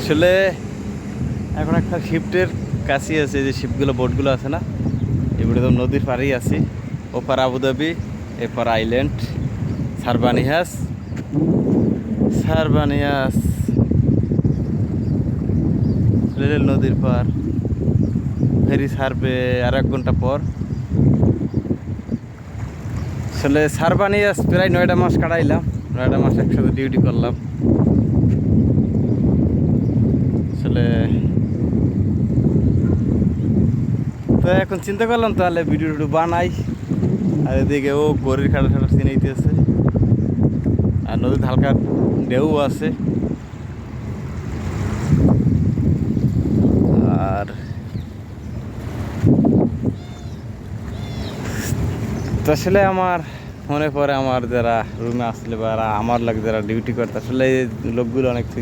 আসলে এখন একটা শিফটের কাছে আছে, যে শিপগুলো বোটগুলো আছে না, এগুলো তো নদীর পাড়েই আছি। ওপার আবুধাবি, এপার আইল্যান্ড সারবানিয়াস। সারবানিয়াস রেল নদীর পার, ফেরি ছাড়বে আর 1 ঘন্টা পর। আসলে সারবানিয়াস প্রায় 9টা মাস কাটাইলাম, 9টা মাস একসাথে ডিউটি করলাম। আসলে তো এখন চিন্তা করলাম তাহলে ভিডিও টিডিও বানাই। আর এদিকে ও গড়ির খাটা খাটা চিনাইতেছে, আর নদীতে হালকা ঢেউ আছে। আর তো আসলে আমার মনে পড়ে আমার যারা রুমে আসলে বা আমার লাগে যারা ডিউটি করতে, আসলে এই লোকগুলো অনেক